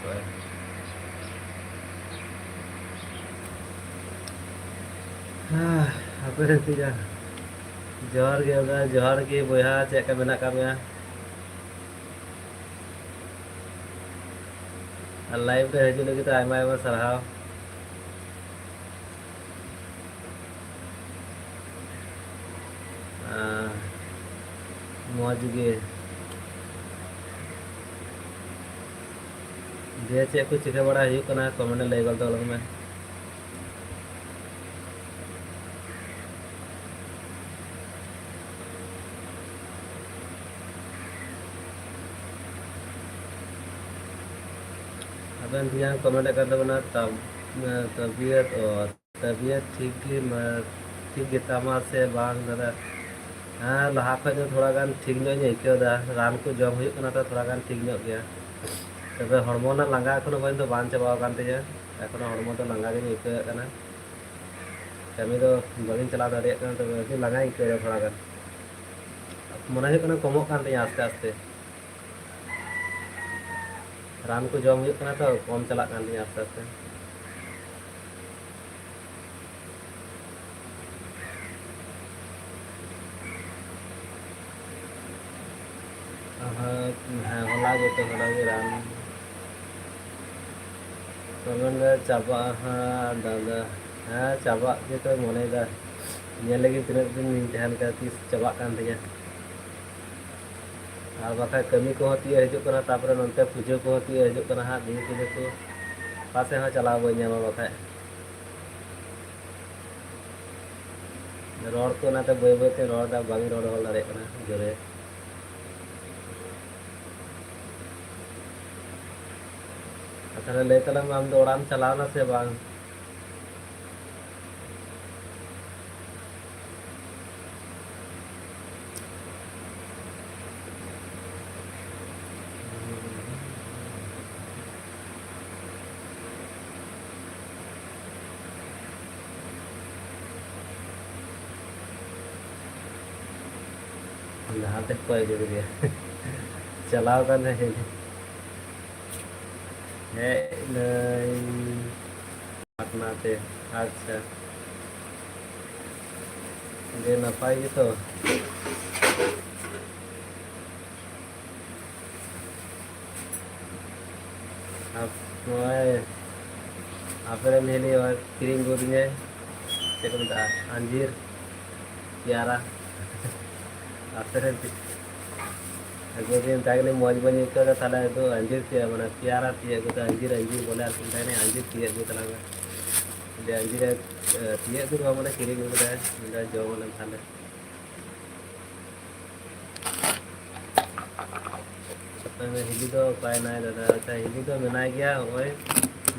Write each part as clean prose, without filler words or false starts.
है। हाँ apa tiga जोहर के होगा जोहर की बोया चेक का मेना का मेया लाइव रे हजू लगी तो आयमा आयमा सरहाव मौज गे दे चेक को चिका बड़ा हजू कना कमेंट लय गल तो में अपन दिया कमेंट कर दो ना तब तबीयत और तबीयत ठीक गितामा से बांग दादा हाँ लहा खो थोड़ा गान ठीक ᱧᱚᱜ रान को जम हुई तो थोड़ा गान ठीक ᱧᱚᱜ गया तब हड़मो ना लंगा एखोनो बन तो बांध चाबा कान तिया एखोनो हड़मो तो लंगा गे इकाय कना कमी तो बगिन चला दाड़े कना तो अभी लंगा इकाय थोड़ा गान मने हुई कना कमो कान तिया आस्ते आस्ते रान को जम हुई कना तो कम चला कान तिया आस्ते आस्ते हाँ होला गे तो होला गे रान कमेंट चाबा हाँ दादा हाँ चाबा के तो मने दा ये लगी तीन दिन ध्यान का तीस चाबा कान तिया और बाखा कमी को होती है हजू कना तापर नंते पूजा को होती है हजू कना हाँ दिन पूजा को पासे हाँ चलाव बई ᱧᱟᱢᱟ बाखा रोड को ना तो बई बई ते रोड दा बागी रोड हल दाड़े कना जोरे ताहले लय तलंग आम दो ओड़ाम चलावना से बांग जहाँ तक कोई जुड़ गया चलाव कर रहे है पटना से अच्छा ये नपाई तो आप मेली और क्रीम गोदी अंजीर प्यारा आपरे गोदी ताकि मौज बनी कर ताला तो अंजीर पिया माने प्यारा पिया को अंजीर अंजीर बोले आने अंजीर पिया को तला दे अंजीर पिया तो माने क्रीम गोदी है जो माने थाले हिली तो पाए ना दादा अच्छा हिली तो मेना गया ओए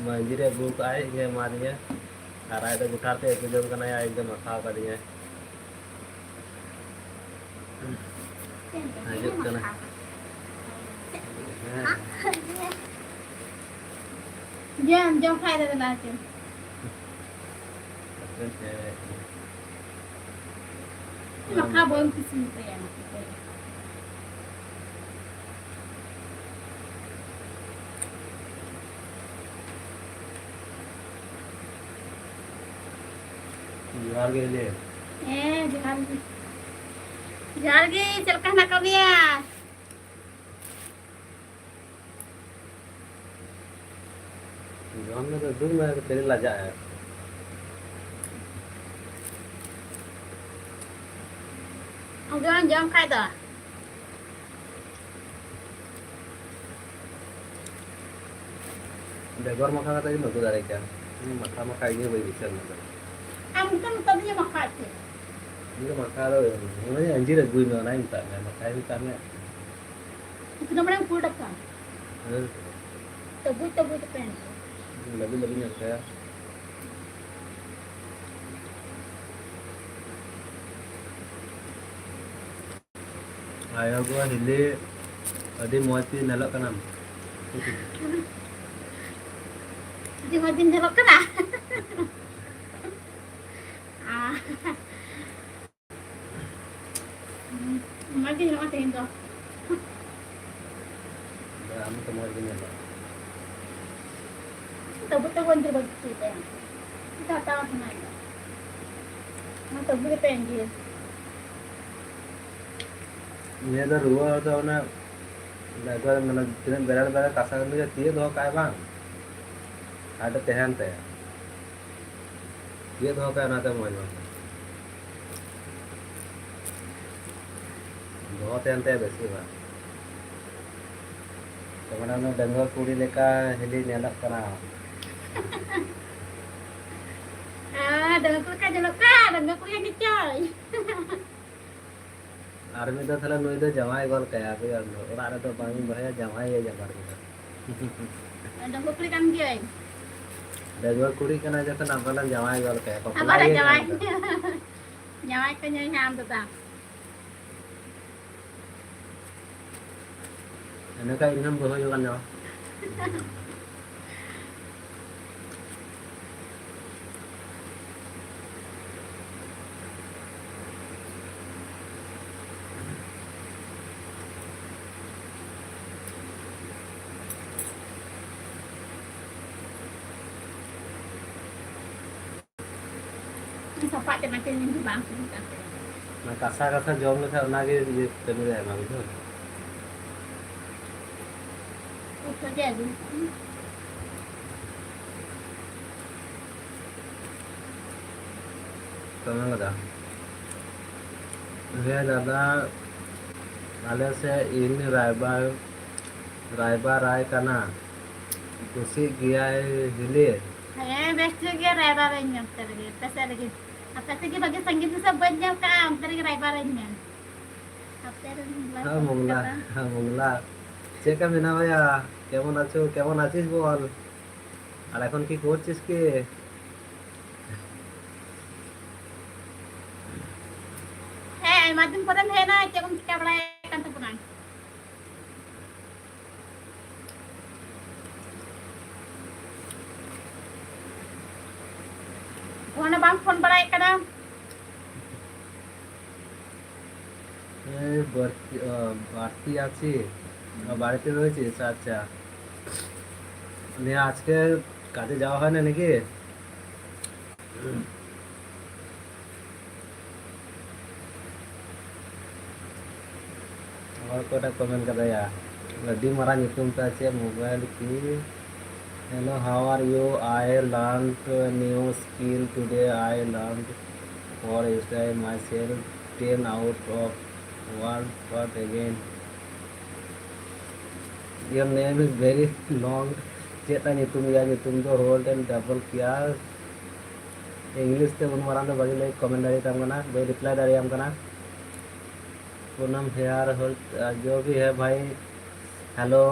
मंजीरे बुक आए ये मारिए और आए तो उठाते एक जन का नया एकदम खा कर दिए हजू कना जम जम खाए दे ना के मखा बोल किसी पे है जोहार गे ले ए जोहार गे चल कहना कबिया जोहार में तो दूर में तेरे लाजा है अब जम खाए दो बेगर मखा का तरी मधु दारे क्या मखा मखा ये वही विचार में हम तब ये मखा थे ये मखा रो मुझे अंजीर गुई में ना इंता में मखा भी करने इतना बड़ा फूल डका हां तबु तो पेन लगी लगी नहीं है आया गो हिले अदे मोती नलक कना di madin jalok kena lagi nak matiin tu kamu temu lagi ni hata बनाएगा मैं तब भी पहनगी ये तो रुआ होता है ना लगभग मतलब तीन बेरा बेरा कासा करने के तीन दो काय बांग आटे तेहन ते ये दो काय ना ते मोज बांग दो तेहन ते बेसी बांग तो मैंने उन्हें डंगर कुड़ी लेका हिली नेलक करा dengan kulka dengan kulka kecil army तो थला नुई तो जमाई गोल कया पे और आरे तो बांग बढ़िया जमाई है जमार में dengan kulka kan dia डंगर कुड़ी के ना जैसे नाम्बलन जमाई गोल कया apa ada jawai jawai ke nyam tu tak इन्हें का इन्हें बहुत जो करना ini sopak dia makin ini bang मैं कासा कासा जॉब में था ना के ये करने जाए मैं बुझो Udah jadi. कमें लगा वे दादा आले से इन रायबा राय करना कुसी गया हिले Best lagi raya-rayanya lagi. Pesa lagi. Apa lagi bagi sanggit bisa banyak kan? Tadi raya-rayanya. Apa हाँ मंगला चेका बिना भैया কেমন আছো কেমন আছিস বল আর এখন কি করছিস কি Eh, macam pada hena jangan kita belakan tu punan. Mana bang phone balai kana? এই বাড়তি আছি বাড়িতে রয়েছিস আচ্ছা নিয়ে আজকে কাজে যাওয়া হয় না নাকি और कोटा कमेंट कर दिया लड्डी मारा नितुम पे मोबाइल की hello how are you I learn new skill today I learn for style my self 10 out of 1 what again your name is very long चेता नितुम या नितुम तो होल्ड एंड डबल किया इंग्लिश ते उन मारा तो बगी लाइक कमेंट दारी तम कना बे रिप्लाई दारी हम कना पूनम हेयर होल्ड जो भी है भाई हेलो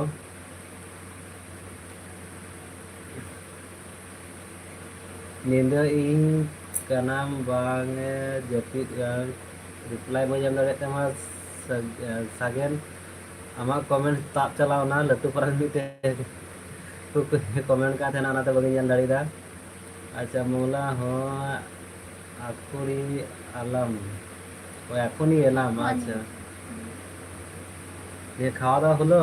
नींद इन कनाम बांग जपित रिप्लाई मैं जम दारे तमा सागेन आमा कमेंट ताप चलाओ ना लतु पर मिते तो कमेंट का थे ना तो बगी जन दारी दा अच्छा मोला हो आकुरी आलम ও এখনই এলাম আচ্ছা ये খাওয়া দাওয়া হলো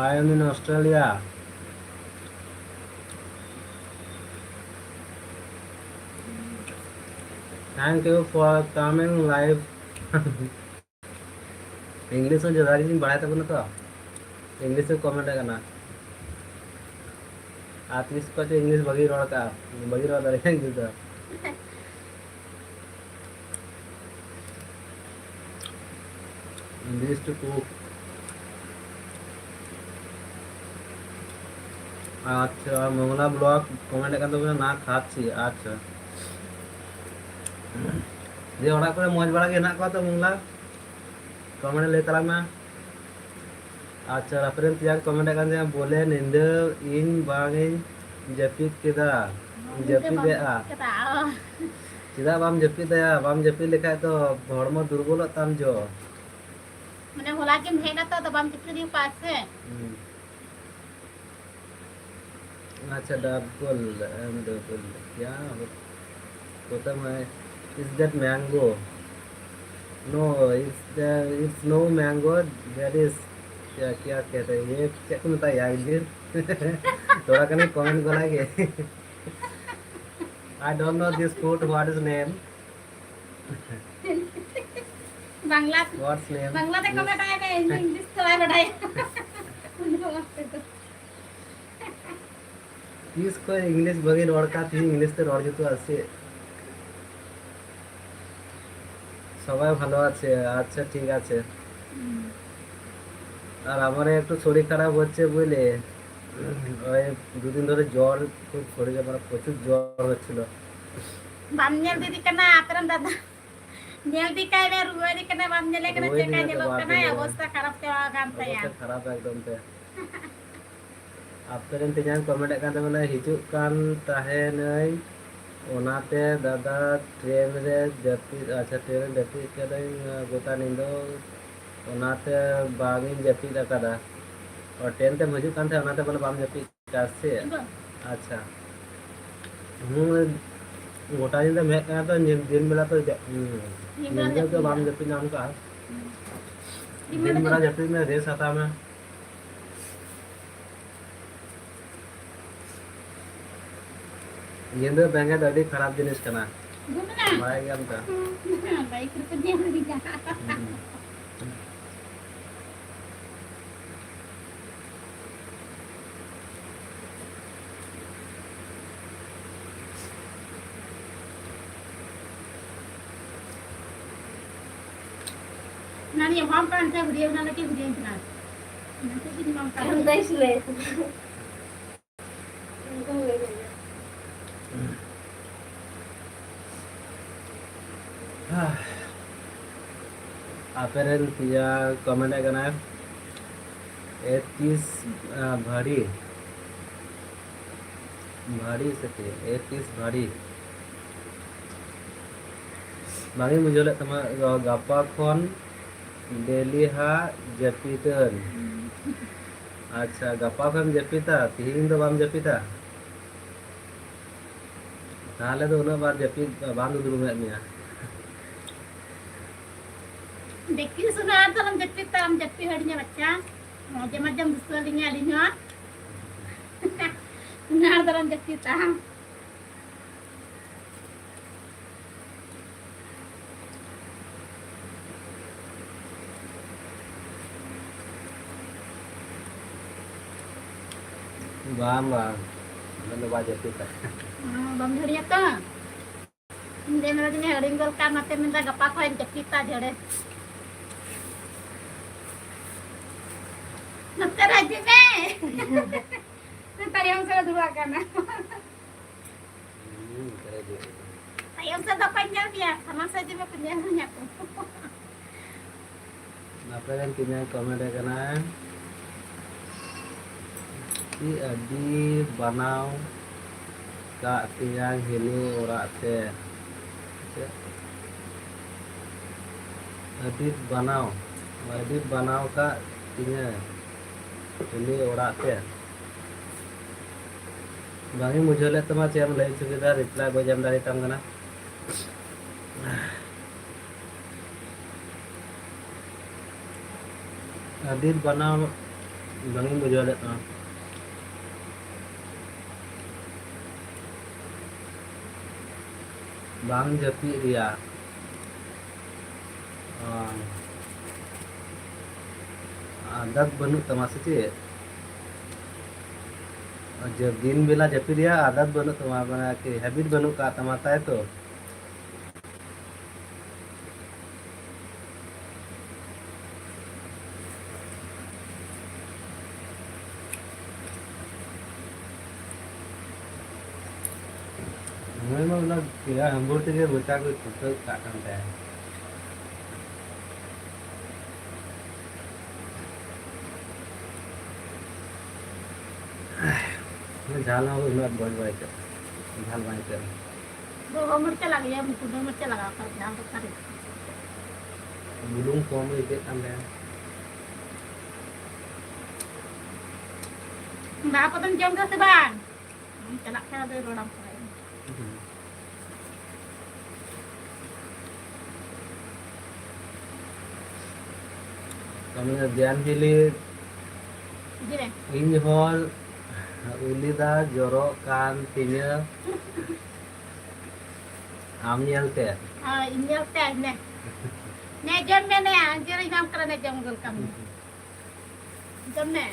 I am in Australia. Thank you for coming live. English में जो दारी बढ़ाए तक ना तो इंग्लिश में कमेंट है ना आतिश को जो इंग्लिश बगी रोड का बगी रोड दारी इंग्लिश तो इंग्लिश टू कुक আচ্ছা মংলা ব্লগ কমেন্ট এখান থেকে না খাচ্ছি আচ্ছা যে ওরা করে মজ বাড়া গে না কত মংলা কমেন্ট লে তালা না আচ্ছা রেফারেন্স ইয়ার কমেন্ট এখান থেকে বলে নিন্দ ইন বাঙে জপিত কেদা জপিত দেয়া চিদা বাম জপিত দেয়া বাম জপিত লেখায় তো হড়মো দুর্বল তাম জো Mana hola ke mehna to bam kitne di paas hai. अच्छा डबल क्या होता है is that mango no it's no mango there is क्या क्या कहते हैं ये क्या को बताया यार इंग्लिश थोड़ा कहीं कमेंट बनाइए I don't know this food what is name Bangla what's name Bangla ते दिस कमेंट आए ने इंग्लिश तो आए बढ़ाए इसको इंग्लिश बगे लड़का थी इंग्लिश ते রড় যেত আছে সবাই ভালো আছে আচ্ছা ঠিক আছে আর আমার একটু শরীর খারাপ হচ্ছে বুঝলে ওই দুদিন ধরে জ্বর খুব শরীরে মানে প্রচুর জ্বর হচ্ছিল बाम नेल दीदी कना आतरम दादा नेल दी काय ने रुआ दी कना बाम नेले कना রোহিণী चेका না তো नेलो বাদ कना দিলে। अवस्था खराब ते काम तया অবস্থা খারাপ একদম তে আপনাদের তিনজন কমেন্ট কান মানে হিজুক কান তাহেনই ওনাতে দাদা ট্রেন রে জাতি আচ্ছা ট্রেন জাতি কেদাই গোটা নিন্দো ওনাতে বাগিন জাতি কাদা और ट्रेन ते हिजूक कान थे ओनाते बोले बाम जापी कासे अच्छा गोटा दिन तो मैं कहा तो दिन बेला तो नींद तो बाम जापी नाम का दिन बेला जापी में रेस आता मैं नींद बेंगे तो अभी खराब जिनिस कना घूमना माय गम का बाइक पे नेल दी का नानी हम कान से वीडियो बना के वीडियो बना nanti di mam Kan tayo sila eh. Apparel पिया कमेंट है करना है 31 भारी भारी से 31 भारी बाकी मुझे लग तमा गापा खोन डेली हा जपीतन अच्छा गापा खोन जपीता तीन तो बाम जपीता ताले तो उन्हें बार जपी बांध दूर में मिया देखी सुना तो हम जप्पी हड़िया बच्चा मजे मजे मुस्कुरा लिंगे अलिन्या ना तरम जप्पी ता बाम बाम मतलब बाज जपीता बम धड़िया तो दे मेरा दिन हड़िंगल का मते मिंदा गप्पा खोय जप्पी ता झड़े नत्ते राज्य में तayam sa dua kana tayam sa panjang dia sama saja mah panjangnya aku apa kan punya komen ya karena si adi banau kak tiang hini ora te adi banau kak tiang hini ora te Bangi मुझे ले तमा चेम ले चुकी था reply को जम दारी तम गना अदित बना bangi मुझे ले तमा bang japi dia adat banu तमा से जब दिन बेला जपी दिया आदत बनो तुम्हारा बना के हैबिट बनो का तमाता है तो हमें मतलब क्या हम बोलते हैं बच्चा को छोटा काटता है झाल हो उन्हें बन भाई कर झाल भाई कर दो मिर्च लग गया मुझको 2 मिर्च लगा कर ध्यान तो करे बुलूं कौन में इधर काम है ना पतन जम का सेबान चला के दे रोड़ा पर Kami dian hili Gini. ini hol uli da joro kan tinya am nyelte. Ini teh nih. Nih jam nih anjir jam kerana jam gol kamu. Jam nih.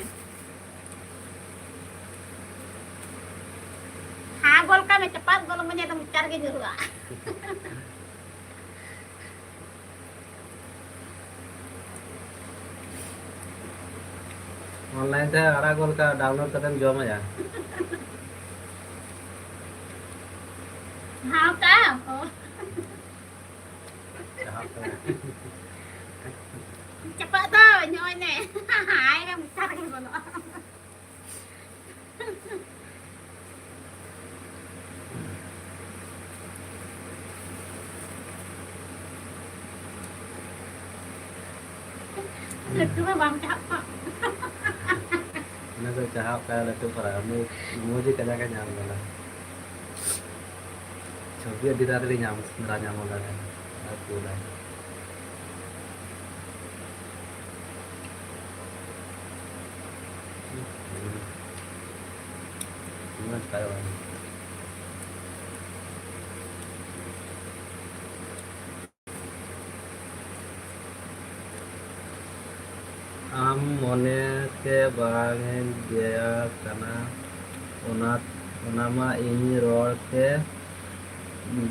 Gol kami cepat gol menyedang bicara gini juga. Online teh ara gol ka download katem jom aja. Kah? Oh, cepat tuh nyoy nih. Hai yang bicara gini dulu. Itu bang cakap. Nah tu cahap kaya letu para muji kaya kaya nyam gala. Cobi di tadi nyam sebenarnya nyam gala. Aku dah. Cuma sekarang. Am mone ke bangin dia karena onama ini rol ke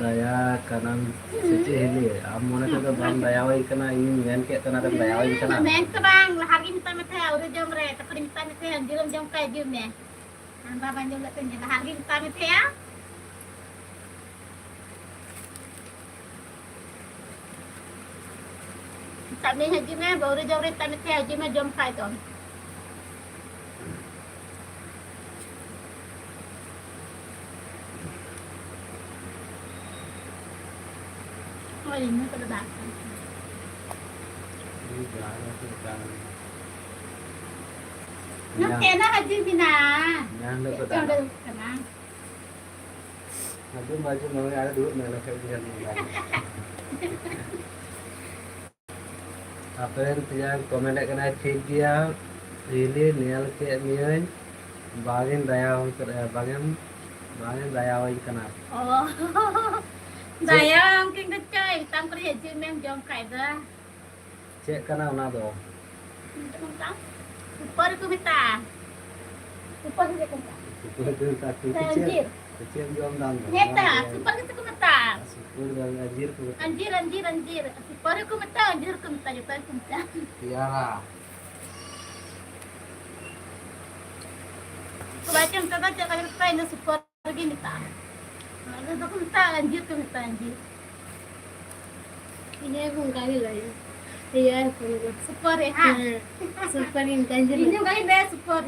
daya kanan sisi hili. Am mone ke bang daya wai karena ini men ke karena tem daya wai karena. Men ke bang, hari minta minta udah jam re, tapi minta minta anjurum jam kayak jam nih. Bapak juga tunjuk hari minta minta ya. Tak ni haji meh, baru jam re tak minta haji meh jam kayak tu. Oh ini pada datang. Ini jangan tu kan. Nak kena haji bina. Jangan tu Jam kan. dah kena. Aku baju mau ada duit mana kayak dia ni. Apa yang tiang komen kena ठीक dia really nial ke nian bagin daya bagin daya wai kena. Oh. Daya mungkin kecil, tanpa haji meh jam kayak dah. Cek kena una do. Tentang super ku minta. Super ku minta. Itu satu Anjir. kecil. Kecil jom dan. Nyata, super ku minta. Syukur dan anjir ku. Anjir. Super ku minta, anjir ku minta, juga ku minta. Tiara. Kebaca minta tak cakap minta ini super lagi minta. Lalu aku minta, anjir ku minta, anjir. Ini aku kali lah ya. Iya, aku Super ya, ha? super intanjir. Ini kali deh super.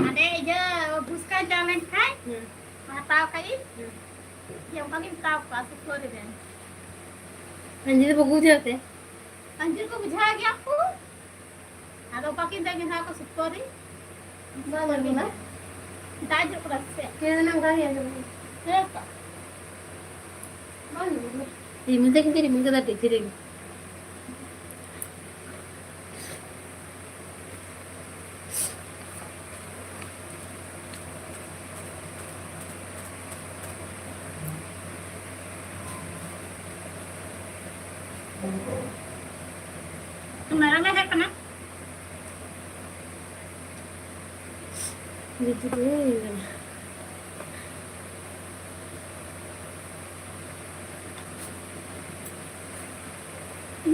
Ada aja buskan jalan kan? Tahu kain? Yang paling tahu pas super deh. Anjir bagus jatuh. Anjir ko बुझा गया आपको आरो पाकिन देंगे ना को सुपरी Mana guna? ताज को से Kaya nang kali ya. एक Mana guna? Minta kita minta tadi jadi. तुम्हारा में है कना Gitu deh.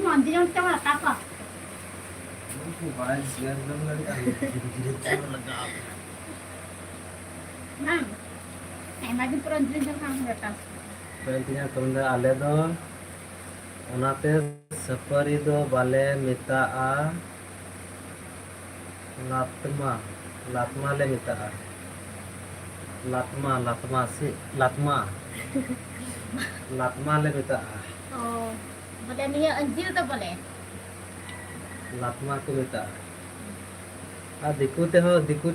मंदिर में क्या आता का Aku bahas yang lagi jadi lega. ना मैं माजी पर अंदर जो काम करता Intinya teman ale do onate sapari do bale mitaa latma le mitaa latma le mitaa oh boleh nih anjir तो boleh latma ko mitaa दिकू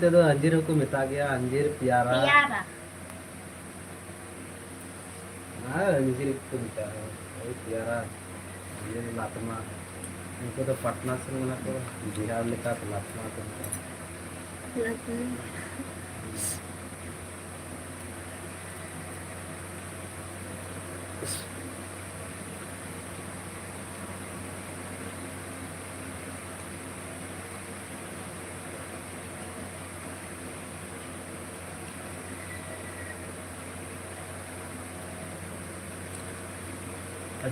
ते दो अंजीर को मिता गया अंजीर प्यारा piara अंजीर को मिता है प्यारा अंजीर लातमा उनको तो पटना से मना को बिहार लेकर तो लापना तो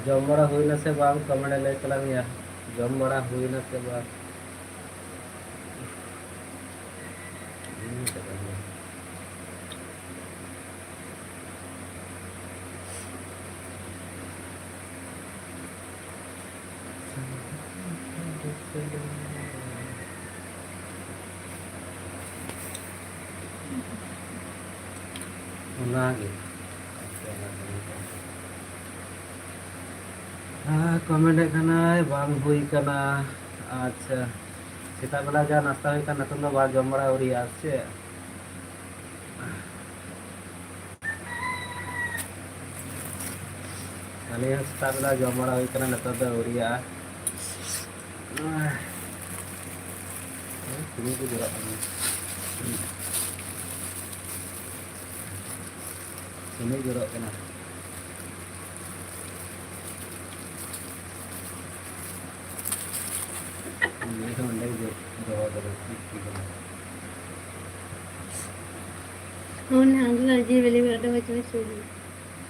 जम बड़ा हुई ना से बांग कमरे ले चला गया जम बड़ा हुई ना से बांग कमेंट खाना बांग हुई करना अच्छा सेता बेला जा नाश्ता हुई करना तुम बार जम बड़ा उरी आसे अने सेता बेला जम बड़ा हुई करना नतर दो उरी आ ini tuh juga ini jorok kena ini kan ada jawa dari gitu Oh, nah, gue aja beli berada macam-macam.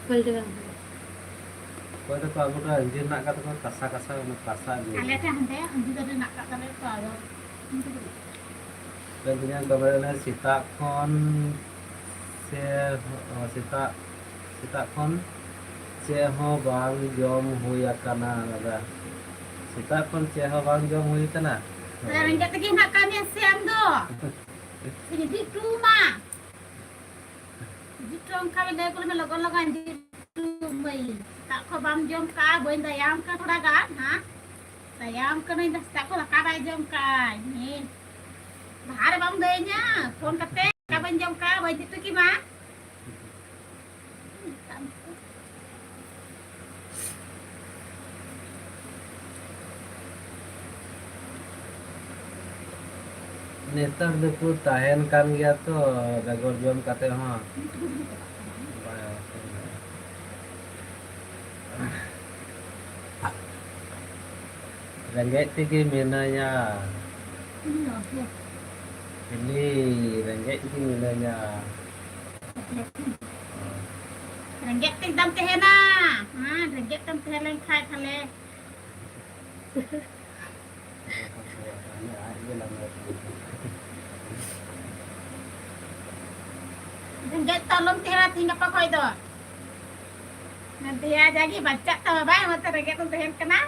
Balik bang. kau itu kalau udah anjir nak kata kau kasa gitu Kalian teh hande anjir tadi nak kata itu ada. dan punya gambarnya sita kon se sita sita kon se ho bang jom huya kana ada sita kon se ho bang jom huya kana Orang kata lagi nak kami siam do. Jadi tu mah. Jadi tu orang kami dah kalau lagan di tu mai. Tak kau bang jom ka, boleh dayam ka थोड़ा kan, ha? Dayam ka ni dah tak kau lah ka jom ka. Ni. Bahar bang dayanya, phone kate ka bang jom ka, boleh tu ki mah? नेतर देखो ताहन kan गया तो बेगोर जम कते हाँ rengget tinggi minanya ini rengget tinggi minanya Ringgit ting dam teh na. Ha, ringgit dam teh lain khai thale. Ringgit tolong teh lah tinggal apa kau itu? Nanti ya jadi baca tahu baik mata ringgit tu teh kena.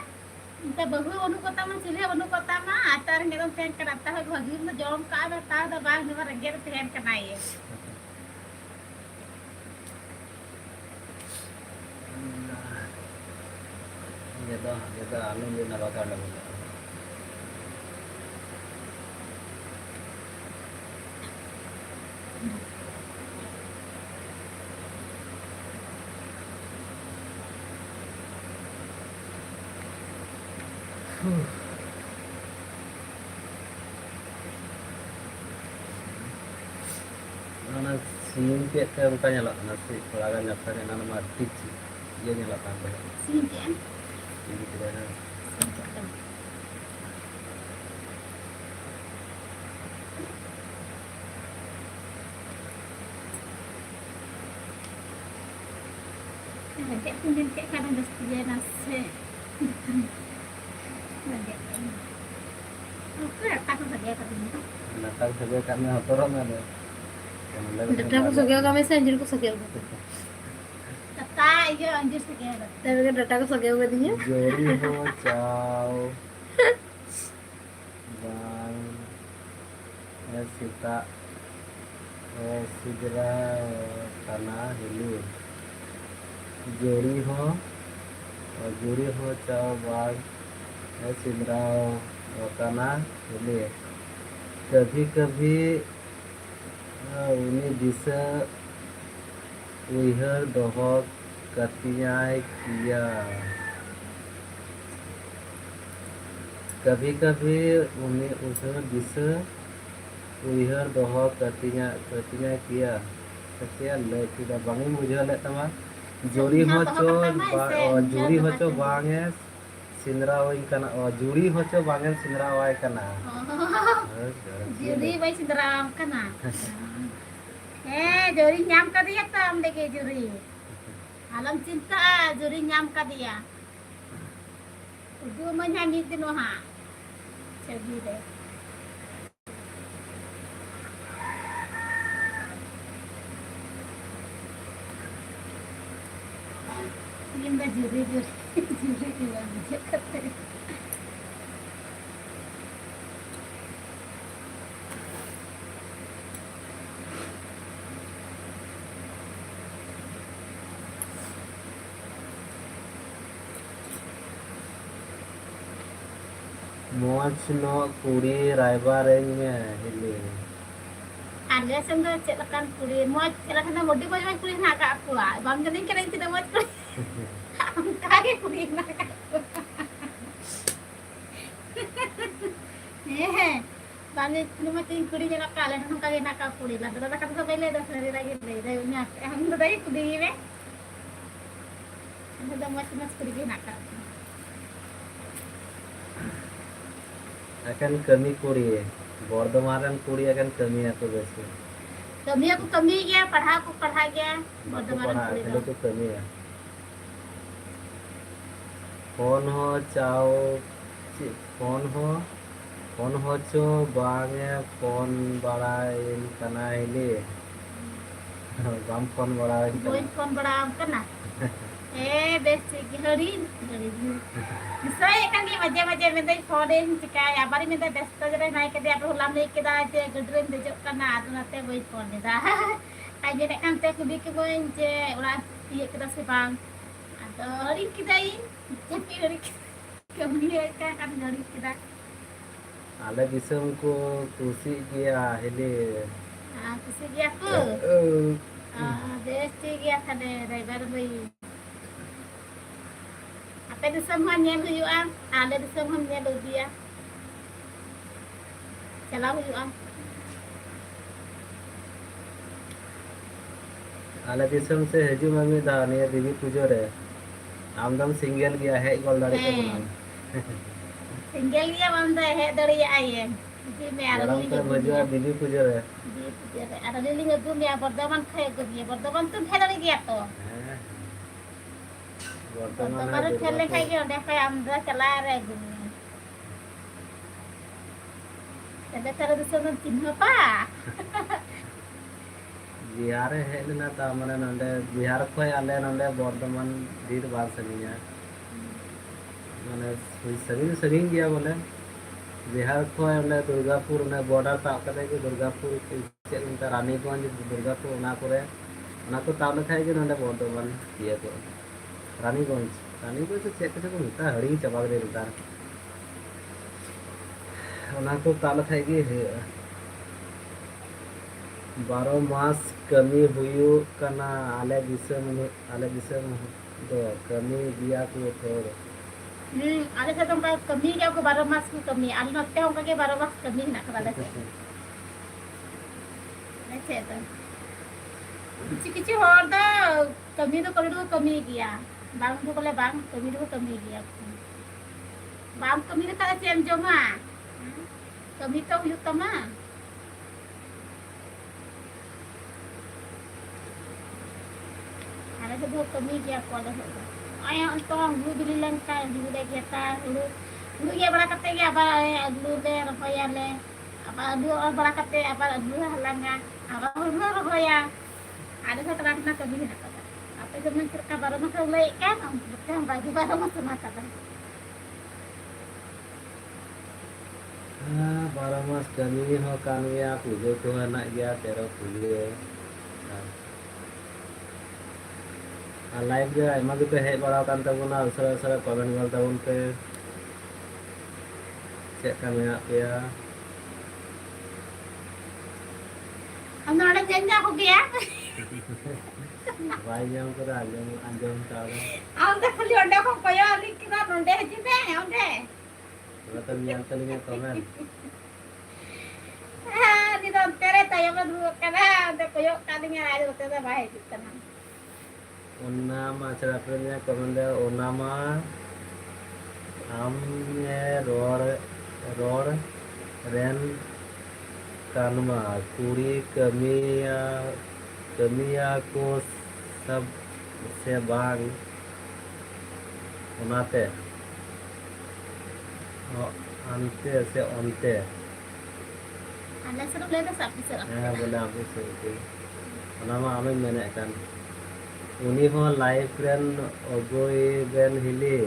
Kita bahu anu kota man silih anu kota mah atar ringgit tu teh kena tahu bagi tu jom ka tahu dah baik ni ringgit tu teh kena ye. Kita anu ni neraka dah. Mana sim pet ke bukannya lah nasi pelagan nyata dengan nama tici dia nyala tambah Sintian. ini tidak Ringgit pun ringgit kadang dah setia nasi. Ringgit. Aku tak tahu dia kata ni. natang sebagai kami otorom ada Data ko sa kami sa anjir ko sa kaya. Kata iyo anjir sekian. Tapi kan data ko sa kaya ba din jori ho chao bang sita sidra tanah hilir jori ho chao bang sidra tanah hilir कभी उन्हें दिशा उइहर दोहो कतियाय किया कभी कभी उन्हें उसमें दिशा उइहर दोहो कतिnya किया कतिया लेकिदा बांगी मुझे ले तमा जोड़ी होचो जोड़ी होचो बांगे सिंदरा होई कना जोड़ी होचो बांगे सिंदरा होई कना Juri baik sindiram kana. Juri nyam ka dia tam deke juri. Alam cinta juri nyam ka dia. Udu menyanyi tino ha. Cebi deh. Ini juri juga bisa kata. मोच नो कुड़ी रायबारें में हिली Ada sen do cek lekan kuri mo cek lekan modi mo kuri na ka aku ah bang jadi kira tidak mo kuri kage kuri na ka bang ini mo tin kuri na ka le na kage na ka kuri la da ka to bele da sari lagi le da nya हम तो दई kuri में हम तो mo kuri na ka akan kami कुड़ी बर्धमान कुड़ी akan kami aku बेसी कमी aku कमी गया पढ़ा गया बर्धमान कुड़ी हेलो तो कमी है फोन हो चाओ फोन हो चो बांगे फोन बड़ा इन कना हिली बाम फोन बड़ा इन बोइन फोन बड़ा कना बेस घड़ी saya kan di maja minta foreign jika ya bari minta desta jere naik ke dia ulam naik ke dah je gedren dejok kana atu nate boy phone ni dah ai jere kan te kubi ke boy je ulah iya kita sebang atau hari kita ini tapi hari kemudian kan hari kita ala disam ko kusi gya hele kusi gya ko desti gya kade driver boy apa disam hanya huyuan ada disam hanya dia चला huyuan ala disam se heju mami da ne devi pujo re amdam single gya hai gol dare ko single gya amda hai dare ai जी मैं आ रही हूं भजवा देवी पूजा रे देवी पूजा रे आ रही लिंग तुम या बर्धमान खाए को ये बर्धमान तुम खेलने गया तो बर्धमान खेलने खाए के ओंडे खाए आमदा चला रे गुनी तबे तारे दुसरन चिन्ह पा बिहार है ना ता माने नंदे बिहार को आले नंदे बर्धमान दीर बार सनिया माने सरिंग गया बोले बिहार को ने दुर्गापुर ने बॉर्डर ता कदे के दुर्गापुर के उनका रानीगंज दुर्गापुर ना करे ना तो ताव लेखाय के नंदे बर्धमान ये तो रानीगंज तो चेक के को मिता हड़ी चबा दे रुता ना तो ताव लेखाय के 12 मास कमी हुई कना आले दिसम दो कमी दिया को थोड़ ada satu tempat kami dia ke 12 mas kami ada nanti orang ke 12 mas kami nak kada se ऐसे तो किसी और दा कमी तो कमी गया बांग तो बोले बांग कमी गया बांग कमी तो kada चेम जमा कमी तो हुई तमा ada satu kami gया को ada ayah entong dulu beli lengkap dulu deh kita dulu ya berangkat ya apa dulu deh rohaya le apa dulu berangkat apa dulu halanga apa dulu rohaya ada satu lagi nak kebih nak apa itu mencerita baru masuk lagi kan bukan bagi baru masuk mata kan 12 मास कमी हो कानविया पूजो को ना गया तेरो पूजे live जो आयमा भी hedge बड़ा कान तबुना उसरा कमेंट गल तबुन पे चेक का मेना पेया हम नोड़े जंजा हो गया भाई जम को अंजम का हम तो खाली ओंडे को कोयो लिख के नोड़े हजी दे ओंडे Atau yang talinya komen. Di dontere tayo dulu kana de koyo kadinya ay dontere bahay kita na. Unama cerapnya komen deh unama amnya ror ren kanma kuri kemiya ko sab se bang unate ante se onte Anda seru le ta sapi seru. बोले आप nama ame menekan uni ho live ren ogoi ben hili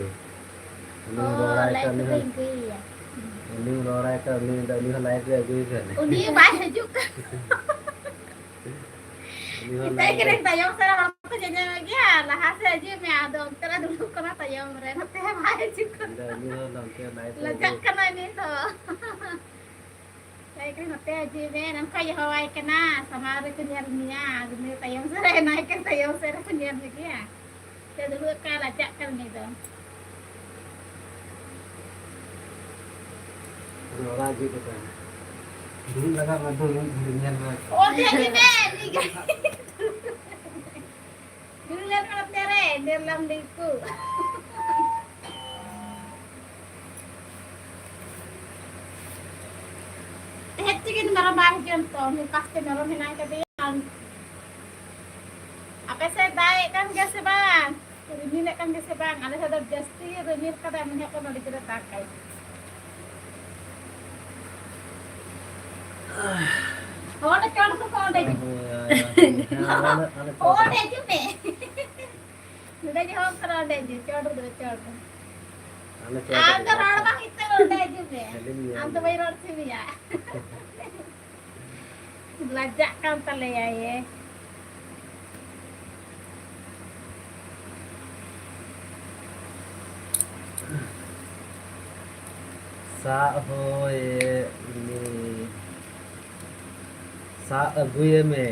uni rorai Lain kan tu ni ingki ya. uni rorai kan ni ho live re ogoi kan Uni bahay juga. uni ho Kita live kira tayo sara waktu janya lagi ya. Lah hasil aja me ada dontere dulu kana tayo merena teh bahay juga. uni ho lamke live Lagak kana ni to. Saya kira nanti aja deh, nampak ya Hawaii kena sama ada kenyarnya, demi tayang sore naikkan tayang sore kenyar lagi ya. Saya dulu kan lajak kan gitu. rorai gitu kan dulu lagi mantul dunia mah Oh dia aja deh, dulu lihat kalau tere, dia dalam diku. Cikin marabah contoh, ni pasti meron hinay ka diyan. Apa saya baik kan gak bang? Rimil kan gak bang? Ada sadar justi, rimil ka dahil niya ko naligratakai. Oh, na chod ko ko deh. Oh, deh jume. Udah jawab karo deh ju, chod chod. Anda rod bang itu deh jume. Anda bay rod sih ya. Lajak kan tale ya ye. sa hoy ini sa aguye me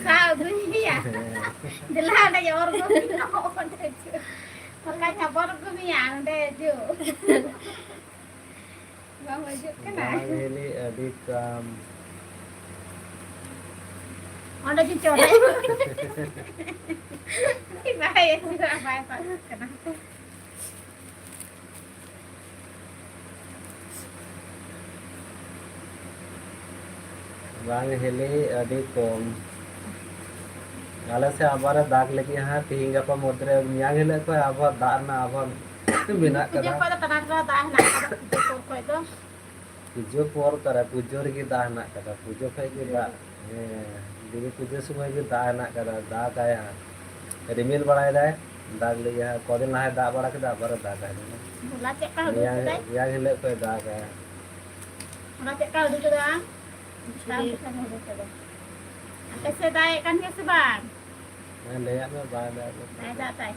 Sao dunia. Jelas ada ya orang deh ju. Makanya baru gumian deh ju. Bang wajib kena. bang ini adikam Ada di coba. Bahaya sudah apa kena. bang heli adikom आले से आबार दाग लगी हाँ तीन गपा मुद्रे मियाँ हिले को आबार दाग ना आबार बिना Puja करा pada tenang dah nak ada puja kau itu. पूजो पोर करा पूजो रे की दाग ना करा पूजो पे की दाग दिवी पूजो समय की दाग ना करा दाग आया रिमिल बढ़ाए दाए दाग लगी हाँ कौन ना है दाग बढ़ा के दाग आया Mula cek kau dulu मियाँ deh. मियाँ हिले को दाग आया Mula cek kau dulu dah. Tahu kita mau dulu deh. Apa sedai kan ke sebang? मैं ले आया मैं बाहर Saya datang.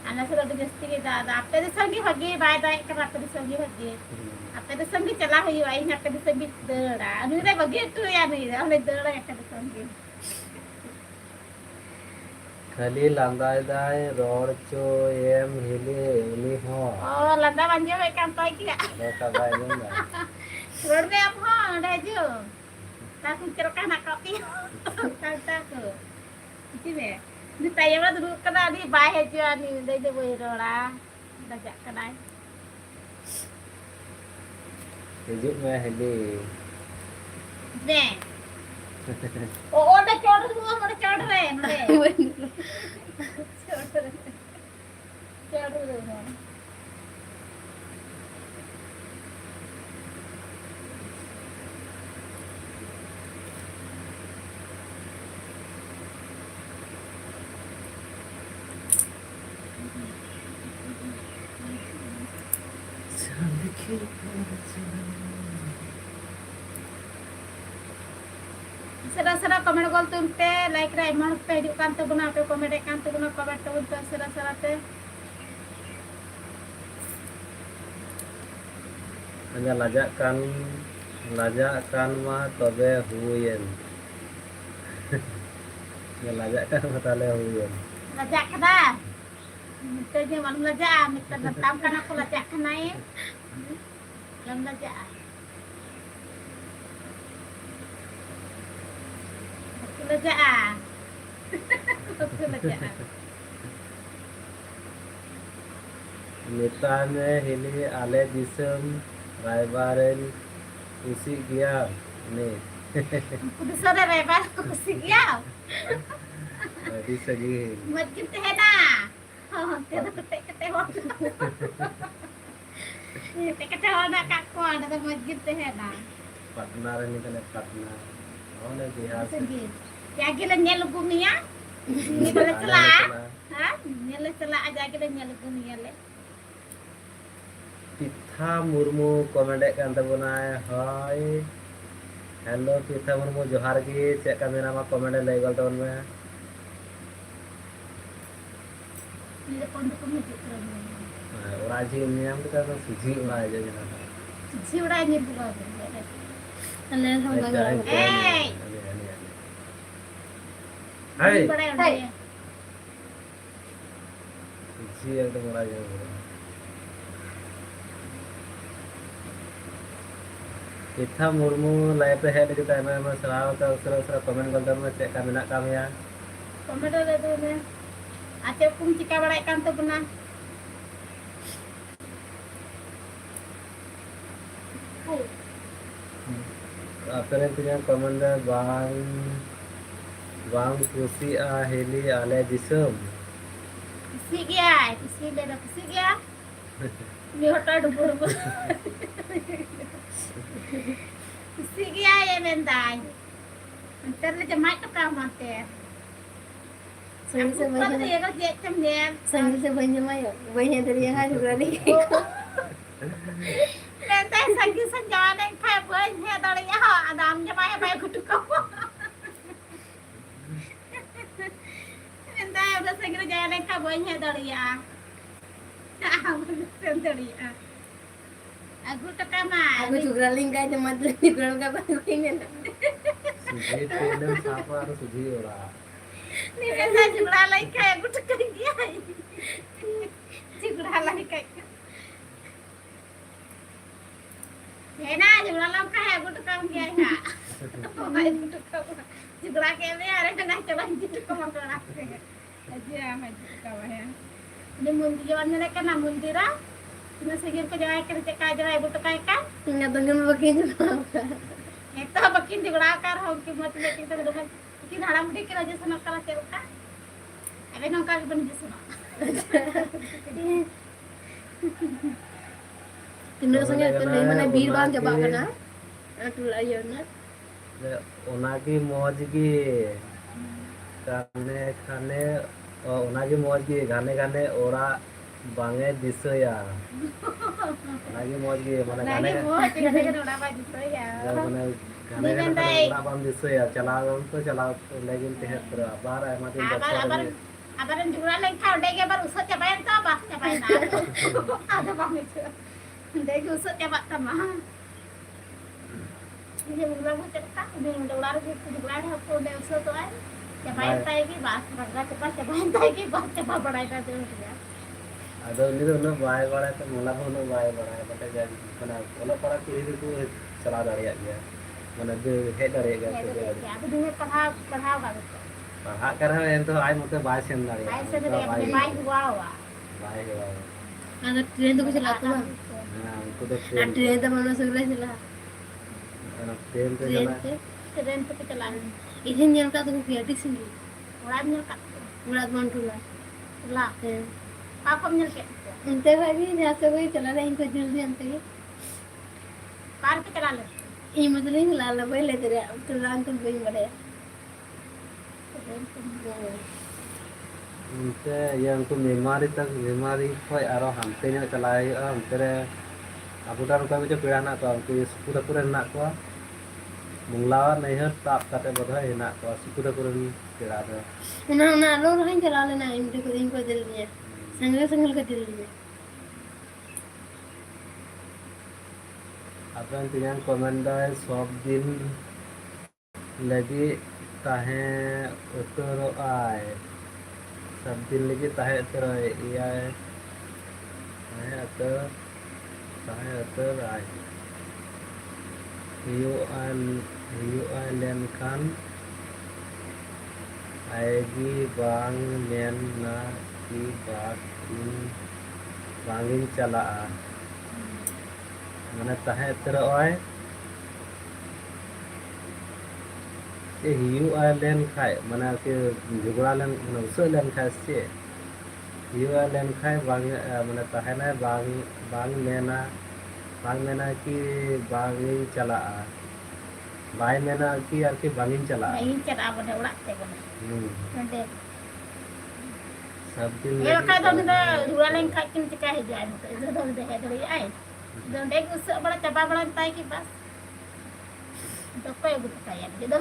Anak sudah berjesti kita ada. Apa itu sangi bagi bayi bayi kerap itu sangi bagi. Apa itu sangi celah hiu aing apa itu sangi dera. Anu deh bagi itu ya nih. Oleh dera yang apa itu sangi. खाली लंगाई दाए road चो M हिले उनी हो Oh, landa banjir baik kantor kia. रो का bye लंगा Road map ho, ada je. Tak kucerkan nak kopi. Tak ke. Itu deh. Di tayang dulu kena di bayi aja nih. Dah je boleh rola. Dah jak kedai. हिजुक में हिली Deh. Oh, dah codor semua, mau codor deh. Codor. Codor dulu. Sera-sera komen gol tunte, like ra emang pe hidup kan tu guna, pe komen kan tu guna, komen tu guna sera-sera te. hanya lajakan mah tobe huyen hanya lajakan mah tale huyen Lajak kada. Mitanya malam laja, mita natam kan aku laja kena ya. Malam laja. Aku laja. Aku laja. Mitanya ini ale disem Raibaran kusik dia nih. Aku bisa dah reba, aku siap. Di segi Macam teh na. Oh, tiada ketek wak. Ketek wak nak kakku ada macam teh na. partner ini kan partner. Oh, nih biasa. Segi. Ya gila nyel gumia. Ni boleh celah. Ha? Nyel celah aja gila nyel gumia le. Pitha Murmu comment kan tabuna hai. Hello Pitha Murmu johar gi cek ka mena ma comment lay gal tabun me. Ni pon ko mi terus. Orang aja ini yang kita kan suji orang aja jangan. Si udah ni buka. Ala sama gara. Eh. Hai. Hai. Suji yang itu orang aja. Pitha Murmu live पे है लेकिन time में सलाह का उसरा comment कर दो मैं check का मिना काम या Komedo le tu ne. Aceh kum cika barai kan tu pernah. आपने punya comment bang bang kusi aheli ale disem Si gya, si le dah si gya. Ni hotel dulu. Si gya ya mentai. Ntar le jemai tu kau mati. Sangat Bukan sebanyak. dia kau cek cem dia. Sangat sebanyak maya. Banyak dari yang hari berani. Mentai sangi sanjana yang kaya boleh he dari ya Adam jemai baik kutu kau. Mentai udah sangi jangan yang kaya boleh he dari ya. Aku dari ya. Aku tu kamar. Aku juga lingkai teman tu juga lingkai baru ini. suji itu siapa harus suji orang Ni biasa juga lagi kayak aku tekan dia. Juga lagi kayak. Hena juga lam kayak aku tekan dia ya. Baik aku tekan. Juga kayak dia ada kena coba gitu kamu kelas. Aja maju kau ya. Ni mundiran ni kan mundira. Cuma segir ko jangan kerja kaja ibu tekan kan. Ingat dengan begini juga. Itu bakin digulakan hong ki mati kita dengan kita haram dikit aja sama kala cewek. Ada nongkal pun di sana. Tindak sangat tu mana bir bang coba kena. Atul ayo na. ओनागी मौज की खाने खाने ओनागी मौज की गाने गाने ओरा बांगे दिसया ओनागी मौज की माने गाने Lagi mau tinggal dengan orang baju saya. माने गाने गाने ओरा बांग दिसया चलाओ तो चलाओ लेकिन तेह पर बार है माने Abaran juga lagi kau dege baru usut cabain tu apa cabain ada bang itu. Dege usut cabak sama. Ini bulan aku cerita, ini dolar gitu bulan aku udah usut tu kan. Cabain lagi bas, raga cepat cabain lagi bas cepat berai tu dia. ada ini tuh ना bye बड़ा तो मला होनो bye बड़ा है बटे jadi माने ओला पड़ा के ही तो चला दाड़िया गया माने दे हे दाड़िया गया तो Aku dulu pernah kan. पढ़ा कर है तो आज मते बाय सेन दाड़िया Baik sebenarnya baik gua. बाय है Ada train tu bisa laku bang. हां उनको तो Ada train tu mana segera sila. Train पे Train जाना tu. Keren tu kecelakaan. Ini yang kata tu kiat di sini. Orang nyelkat. Ulat mantula. Lah, apa nyelkat? Ente lagi jasa koई चला रहा इनको जल्दी अंते के Par kecelakaan. ये मतलब नहीं लाला भाई ले तेरे तो लान तुम कोई बड़े उनसे ये उनको बीमारी कोई आरो हमते ने चलाए हमते रे abutan uka bicho pira na ko uनको सुकुरा ना को मुंगलावा नहीं है ताप काटे बधाई ना को सुकुरा pira दे ना लो रहा चला लेना इनको दिल में संगल का दिल में apa yang tiang komentar sob din lagi tahe utoro ai सब दिन lagi tahe terai iya tahe ater ai hiu an len kan aegi bang men na ki bangin chalaa mane tahe ater oi hiu an len khai mana ke jugla len nusel len khai se hiu an len khai bang mana tahe na bang mena ki bangin chalaa bai mena ki arki bangin chalaa Ingin cara apa dah ulat teh kan. Nanti. सब दिन Ya kan dah kita dua lain kat kin kita hijau. Itu dah dah dari ai. Dan dek usah bala coba bala tai ki bas. Dah kau yang kaya gitu.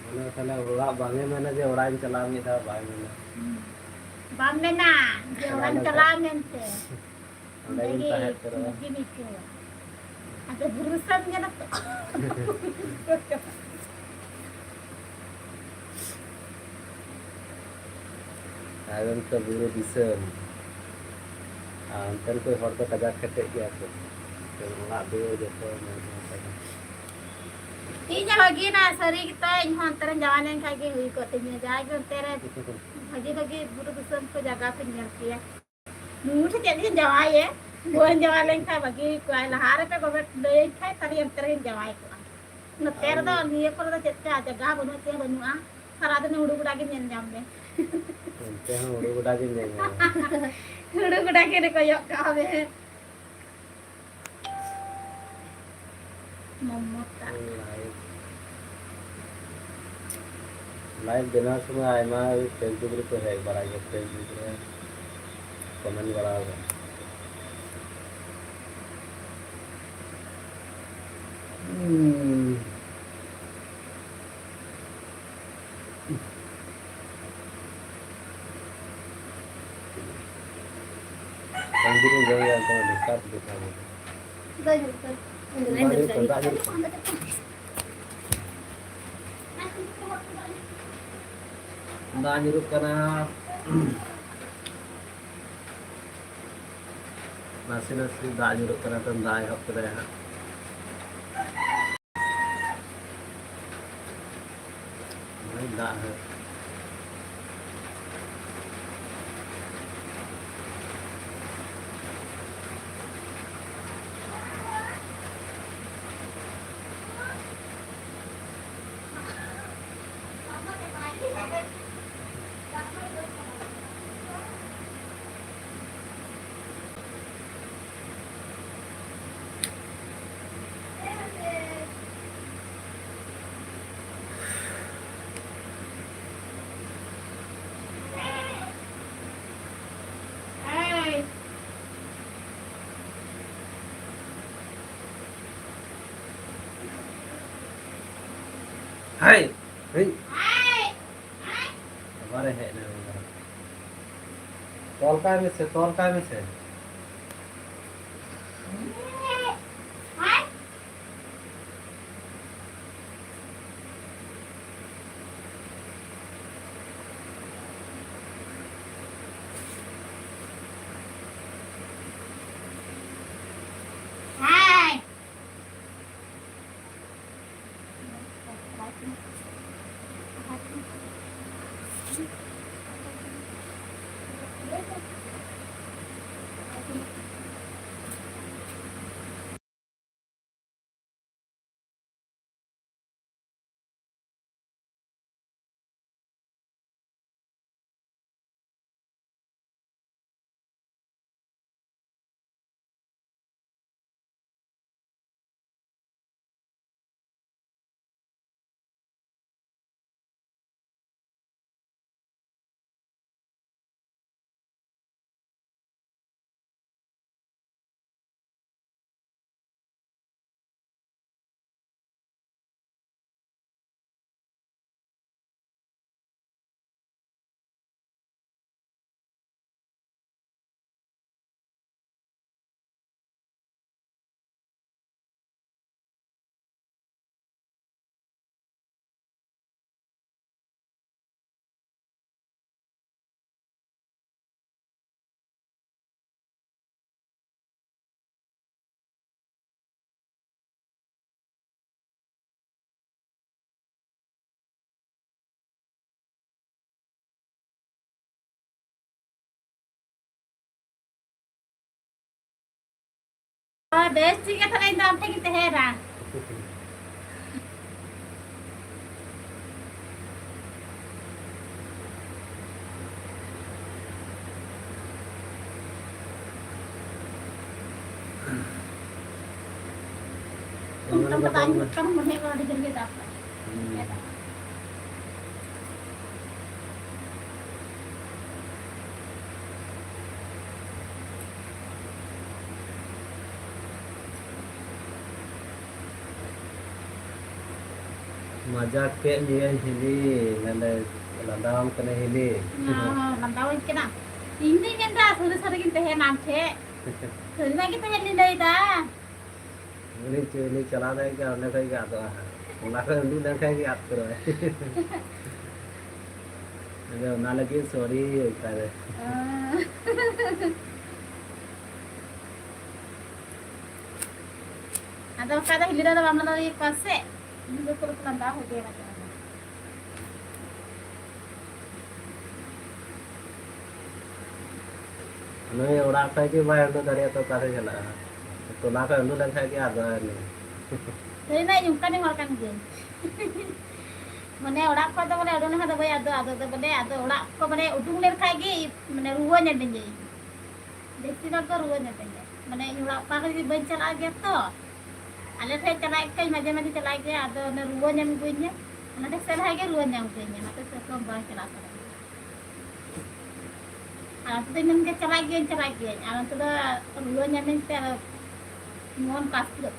mana kala ulah bangin mena je orang chala mi tha bai mena Bang mena, dia orang kelamin teh. Lagi tahe terus Begini ke. Ada berurusan kan tu. Ayon ke buru disem antar ko hor ko kajak kete gya ko ulah do je to Ini lagi na sari kita yang hantaran jalan yang kayak hui ko tinya jaga ko tere bagi buru bersam ko jaga pinjal kia. Nuh jadi jawa ya. Bukan jawa lain ka bagi ko ay lahar ka ko deh kai tadi yang terin jawa ko. Na tere do niya ko da cetta jaga bonu te bonu a. Sarada ne udu uda ke nyen jambe. te han udu uda ke nyen Udu uda ke ko yok ka be. Momota. Live देना समय Aima Facebook रे तो है बड़ा ये Facebook रे comment बड़ा होगा Anjing gaya to dekat dekat. Dah nyurup kana nasi dah nyurup kana tan dah hok kada ha mai dah ha Hey. hai hei Hai. हमारे है ना तौल काय में से Hai. Hai. और बेस ठीक है थाने दाम ठेकी तेहरा तुम तो ताई कम मने को di gerge dapat मजाक के लिए हिली नले लंदाम कने हिली landawin kena ini kan dah sore-sore kita henam che sore lagi kita hen lei dah ini cuy चला दे क्या उन्हें कहीं क्या तो उन्हें कहीं उन्हें dan कहीं क्या तो है अरे उन्हें लगी सॉरी करे ada kada hilira da bamla dari passe ini betul landaw ho gaya उन्हें उड़ा था कि भाई उन्हें दरिया तो कैसे चला तो ना कहीं उन्हें dan कहीं क्या तो है sore na yung kan hor kan gen mane orak ko da bole adon ha da boy ado da bole ado orak ko mane udung ler khai gi mane ruwa nya denje dekti na ko ruwa nya denje mane orak pa gi ban chala ge to ale the chala kai maje maje chala ge ado ne ruwa nya mi nya na de sel ha ge ruwa nya mi nya na to se ko ba chala ta ala to min ge chala ge ala to da ruwa nya min te ngon kas lo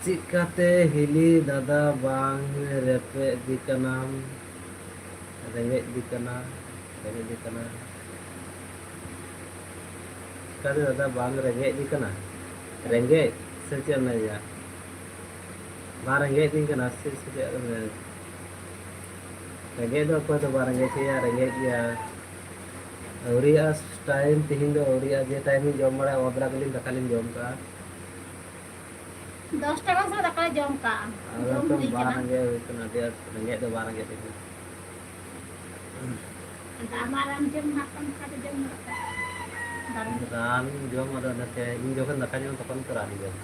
चिकाते हिली दादा बांग रेपे दिकनाम रेंगे दिकना चिकाते दादा बांग रेंगे दिकना रेंगे सच्चे नहीं या बार रेंगे दिकना सच्चे रेंगे दो कोई तो बार रेंगे किया रेंगे किया औरिया टाइम तीन दो औरिया जे टाइम जॉब मरा ओबरा गलिन दकालिन जॉब का 10 টাকা সব টাকা জম কা Alam tu barang dia kena dia ringgit tu barang dia tu. anta amaran jom makan kada jom dalam Dan jom ada nak ini jom kan nak jom kapan terang jom.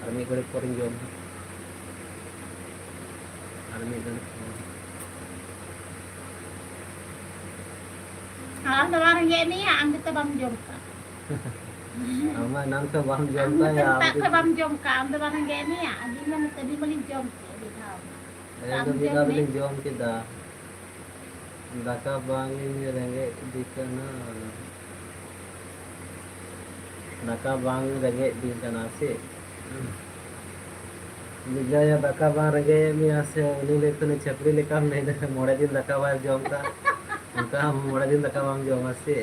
Army kau poring jom. Army kan. kalau barang ye ni ang kita bam jom ka Ama nang ke bang jom ta ya. tak ke bam jom ka am barang ye ni adi man tadi beli jom di thau Eh tu kita beli jom kita. Daka bang ini ringgit di kana. Daka bang ringgit di kana si. Bijaya daka bang ringgit ni ase ini lekto ni chapri lekam nahi dah. Mode din daka bang jom ta. Unka mode din daka bang jom ase.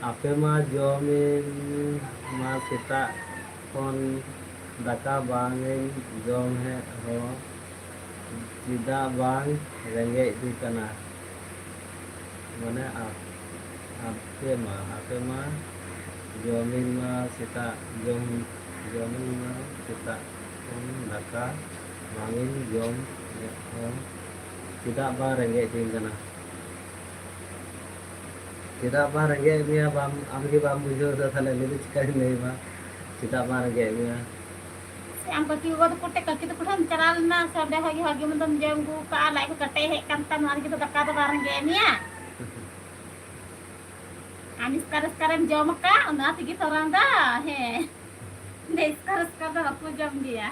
Ape mah jomin mah kita kon daka bangin jom hai ho tidak bang ringgit di kana mana ape mah jomin mah kita jomin mah kita kon daka bangin jom ho tidak bang ringgit di kana tidak bang ringgit ni bang amki bang bujur dah thala lili cikari nahi bang tidak bang ringgit ni ang pati ko kote ka kita kuhan charal na sa de hagi hagi mundam jom ku ka lai ko kate he kantam ar kita dakka to barang ge ni ya ani sekarang jom ka na tigi torang da he de sekarang aku jom dia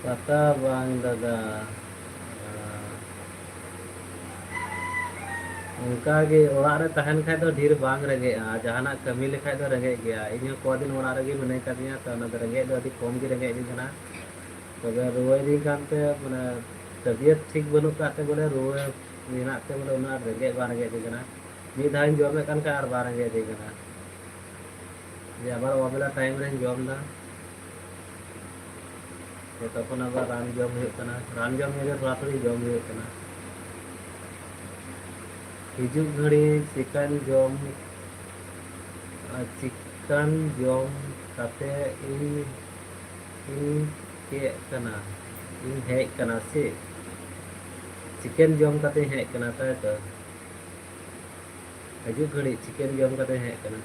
kata bang dada उनका के ओड़ा रे तहन खाय तो ढेर बांग रगे जहाना कमी लेखाय तो रगे गया इन को दिन ओड़ा रगे मने कदिया तो ना रगे दो अधिक कम के रगे दी जना तो रुवे दी कांते माने तबियत ठीक बनु काते बोले रुवे मीना ते बोले उना रगे बा रगे दी जना मी धाइन जॉब में कन का आर बा रगे दी जना जे आबार ओबेला टाइम रे जॉब दा तखन अब रान जम हुई कना रान जम हुई थोड़ा थोड़ी जम हुई कना हिजू घड़ी चिकन जम काते इन के कना इन हेज कना से चिकन जम काते हेज कना ताई तो हिजू घड़ी चिकन जम काते हेज कना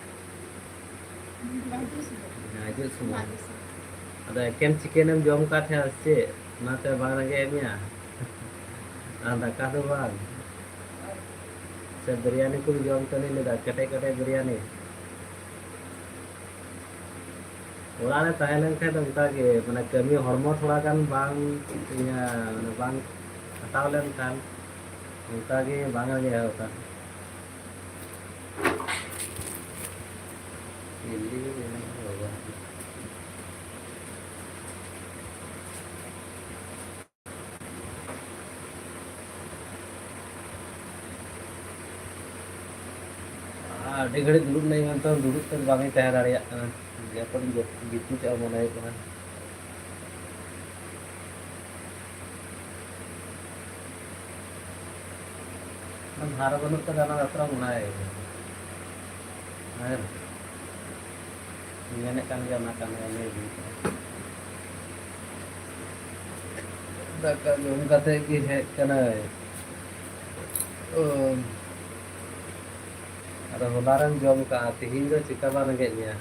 हिजू समय अदा एकेन चिकन एम जम काथे से नाते बांग रंगे मिया दाका दो बांग से बिरयानी को जम तनी लेदा कटे कटे बिरयानी ओरा रे ताहे लेन खे तो उनका के माने कमी हरमो थोड़ा गान बांग इया माने बांग हटाव लेन खान उनका के बांग रंगे होता इल्ली होगा आधे घड़ी दुड़ुब नहीं मन तो दुड़ुब तक बांगे तहे दाड़िया अपन गिट्टी चा मनाए कना हम हारा बनु तो गाना यात्रा मनाए है मेने kan गया ना kan ने भी दाका जम काते की है कना अरे होलारन जम का तिहिन दो चिका बा रंगे मिया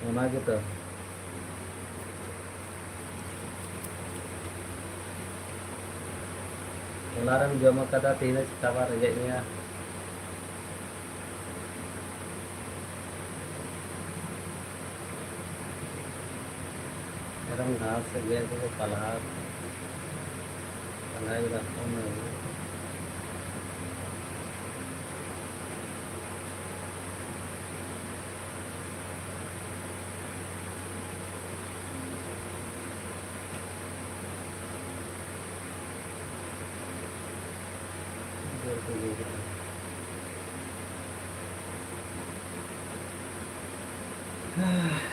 ओना गेतो होलारन जम कादा तिहिन चिका बा रंगे मिया रंग घास से गए तो पलार पलाए रखो में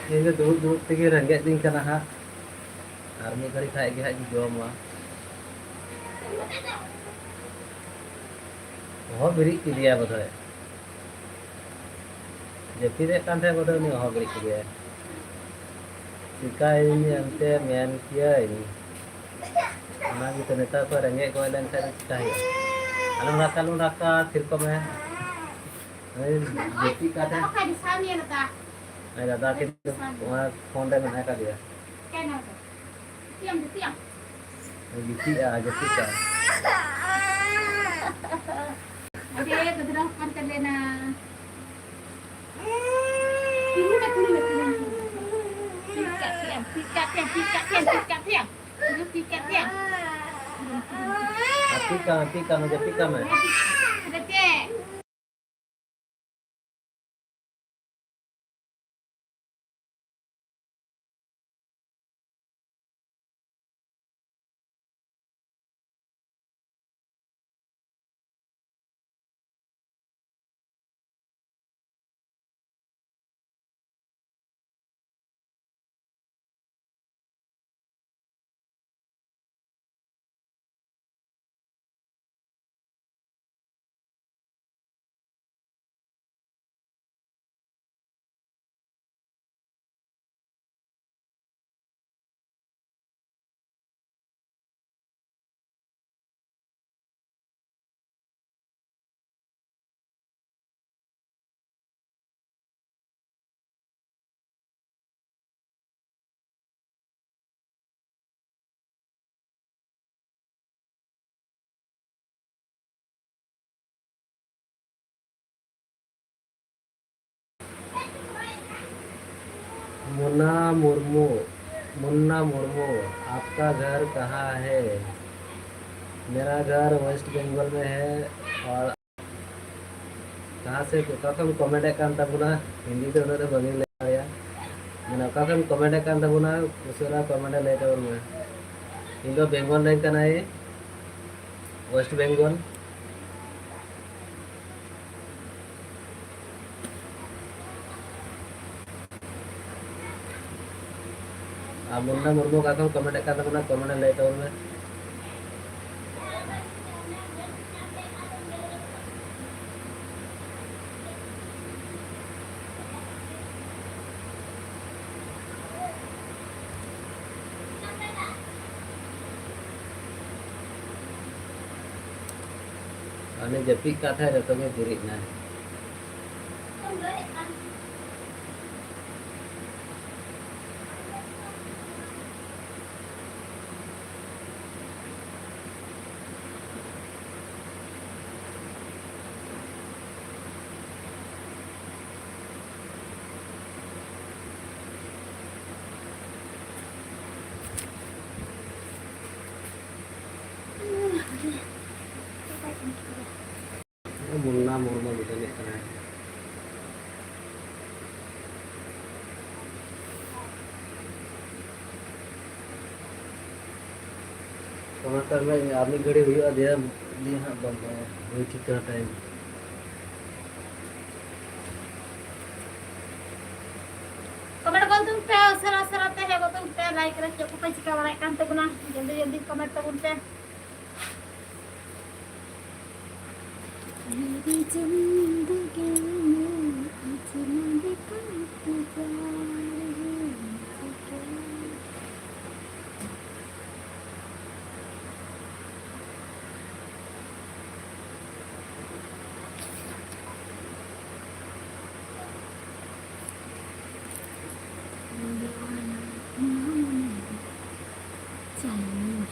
ini duduk tinggi rengget ding kana ha army kali khai ge ha jom wa ho beri ki dia bodoh jadi dek kan saya bodoh ni ho beri ki dia sikai ini ante men kia ini ana gitu neta ko rengget ko dan saya sikai alun raka sirkom hai jadi kata Apa di sana ya ta? नहीं दादा के वहाँ phone पे बनाया कर दिया Kan apa? Tiang di tiang. गिट्टी जट्टी का Ade bedrah kan kalena. Ini nak kulit nak. Pikat tiang. Itu pikat tiang. टीका मुझे टीका में Ada cek. मुन्ना मुर्मू आपका घर कहाँ है? मेरा घर वेस्ट बंगाल में है। और कहाँ से कखन कमेंट कान तबुना हिंदी तो उन्होंने बंगी ले आया मैंने कखन कमेंट कान तबुना उसेरा कमेंट ले तब मैं इनको बंगाल नहीं करना है वेस्ट बंगाल मुन्ना मुर्मू का कमेंट का कमेंट लय तब में અને જપી का થાય તમે પૂરી ના मुन्ना मुर्मू बिजली कना टमाटर में आदमी घड़ी हुई दे लिए हां बन गया वही कितना टाइम कमेंट कर तुम पे सरा सरा ते है तुम पे लाइक रे को पे चिका वाला काम तो गुना जल्दी जल्दी कमेंट तो उन पे मेरी जिंदगी में इतना देखा जा रही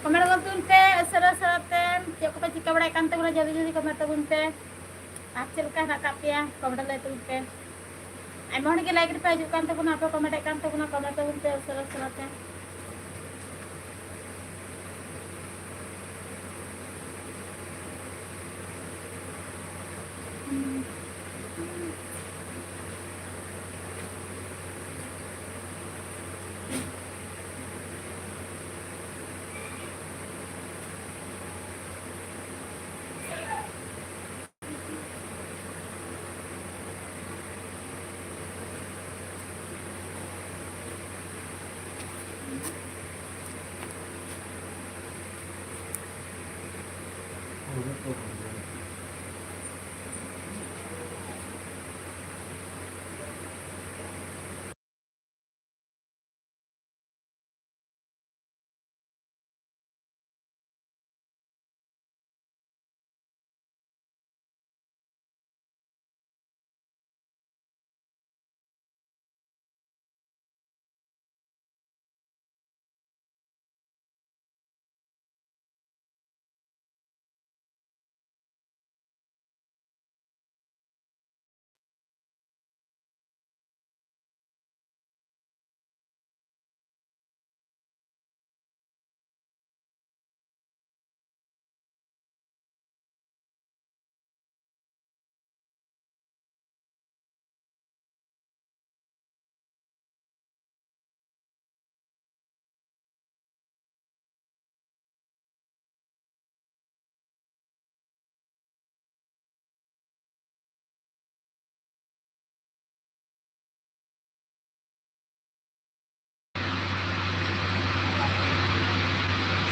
कमेंट कर तुम पे सरा सरा ते को पे चिका वाला काम तो गुना जल्दी जल्दी कमेंट तो उन पे आप चल का रखा पे कमेंट ले तुम पे आई मोहन के लाइक पे जो काम तो गुना पे कमेंट काम तो गुना कमेंट तो उन पे सरा सरा ते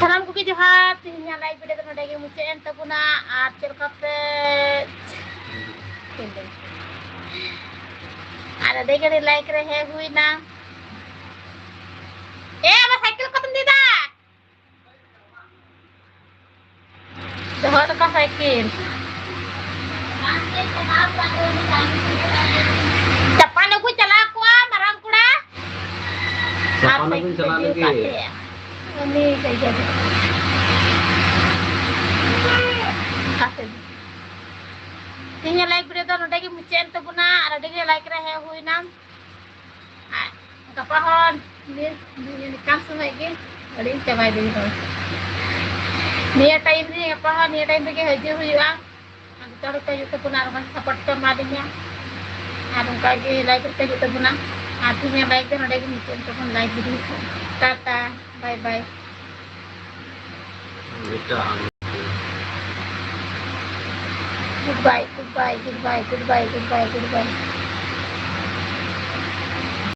salam ko johan tinya live video to node ge muche en to guna ar chel ka pe ada dekhe like rahe hui na ama cycle khatam dida Dohor ka cycle. Capan aku cala ko marang kuda. Capan aku cala lagi. Ini kayak gitu. Kasih. Ini like video tu nanti kita muncul tu guna, ada dia like reh hui nam. Kapahon, ni kan semua lagi. Ada cabai dia tu. Ni time ni kapahon, ni time tu kita hujung hujung. Kita kita juga pun ada support kemarinya. Ada kaki like kita juga pun. Artinya like tu nanti kita muncul tu pun like video. Tata, bye bye. Goodbye, goodbye, goodbye, goodbye, goodbye, goodbye.